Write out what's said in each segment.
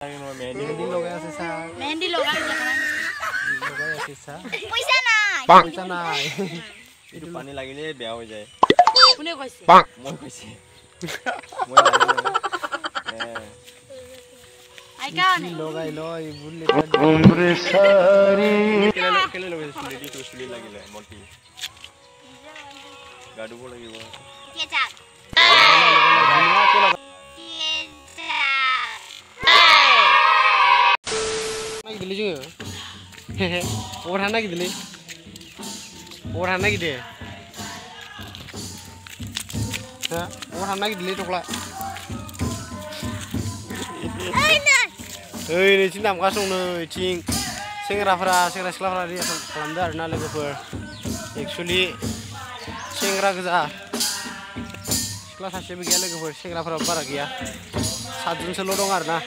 मेहंदी लगा আছে सा मेहंदी लगा আছে सा পয়সা নাই পয়সা নাই এটু পানি লাগিলে বেয়া হৈ যায় কোনে কইছে মই কইছে মই আইকা নে লগাই লই বুললে উমরে সারি কেলে লগাই চুলি দি তো চুলি লাগিলে মটি গাডুব লাগিব কে যা Gili juga, hehe, orang mana gitu nih, orang mana gitu, ya, orang mana gitu nih coklat. Ini cinta muka sung nih, cing, sengra sekolah dia kelamdar nale gopur, actually, sengra kerja, sekolah hasil begini lagi gopur, sengra berapa ya, satu selorong arna.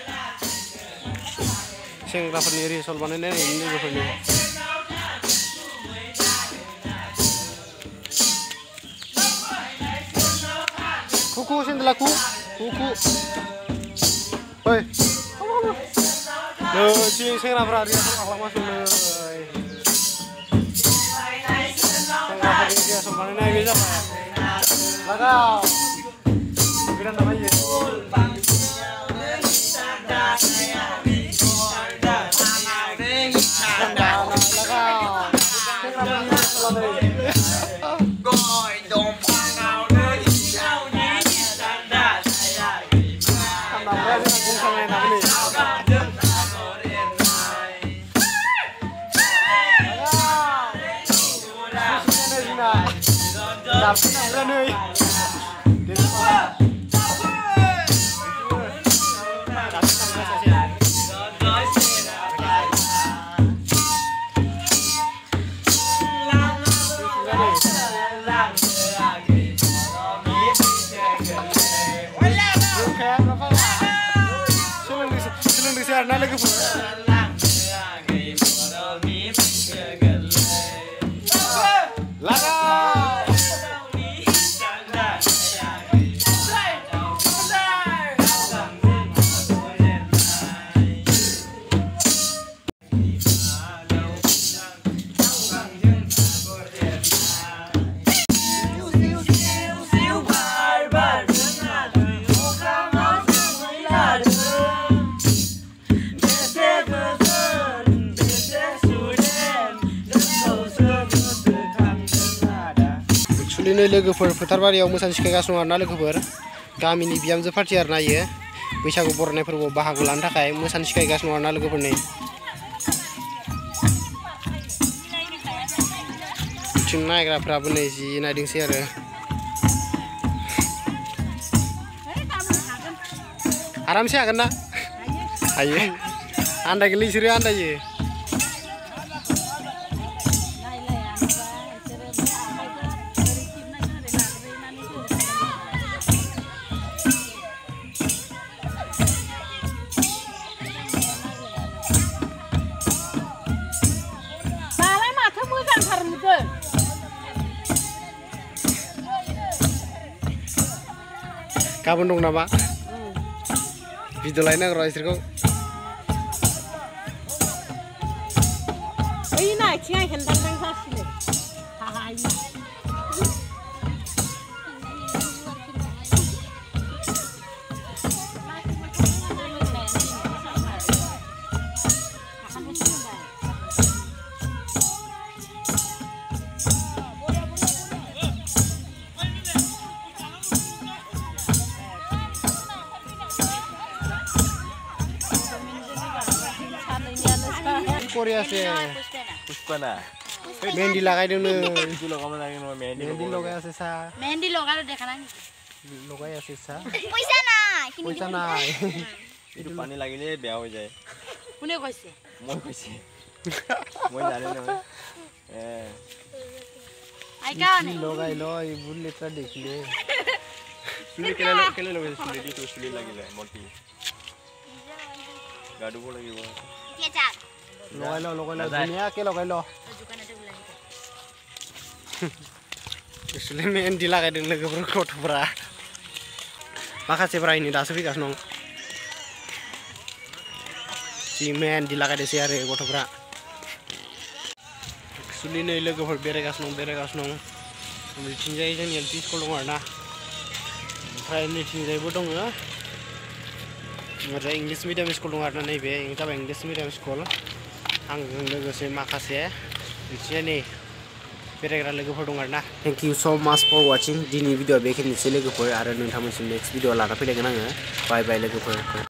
Sengra perniri sol banen ini gopurnya. Kuku sendela kuku. Hoi. Loh, cing sengra berari akhlak masuk loh. Sengra perniri sol banen ini bisa pak. Lagau. Bilang namanya. Ini logoफोर फोथार बारियाव मोसानो सिखायगासिनो दं आरोना लोगोफोर गामिनि बिहामजो party आरोना इयो बैसागु बरायनाय फोरबोआव बाहागो लानो थाखाय मोसानो सिखायगासिनो दं आरोना लोगोफोरनि थिं नायग्राफ्राबो नै जि नायदोंसै आरो आरामसे हागोन ना हायो आन्दायगोनलै इसोरो आन्दायो Kapan dong nama? Video lainnya kalau istriku. Ini nak ciai hendak tengah sini. Hahaha. Korea sih. Puspana. Mehendi lagai dong nih. Itu logo mana lagi Mehendi logai আছে सा. Mehendi loga lo দেখা নাই Logai আছে सा. পয়সা নাই পয়সা নাই এটু পানি লাগিলে বেয়া হৈ যায় কোনে কইছে মই কইছে মই জানি নহয় আইকা নে লগাই লই বুললে তা দেখিলে চুলি কেলে লগাই চুলি দি তো চুলি লাগিলে মটি গাডুব লাগিব কে যা লগাই ল ধুনীয়াকে লগাই ল Istilahnya mehendi lagai dong logoफोर गथ'फोरा माखासेफोरा ini दासो फैगासिनो दं जि मेहेन्दि लागायदोंसै आरो गथ'फ्रा एक्सुलि नै लोगोफोर बेरायगासिनो दं बिथिंजाय जोंनि LP स्कुल दं आरोना ओमफ्राय नैथिंजायबो दङ ओमफ्राय इंलिश मिडियाम स्कुल दं आरोना नैबे जाबाय इंलिश मिडियाम स्कुल आंजों लोगोसे माखासे बिथिंजाय नै बेरायग्रा लोगोफोर दं आरोना थेंक इउ सो माच फर वाचिं दिनै भिडिअ बेखिनिसै लोगोफोर आरो नोंथांमोनसिम नेक्स्ट भिडिअ लाना फैलायगोन आङो बाय बाय लोगोफोर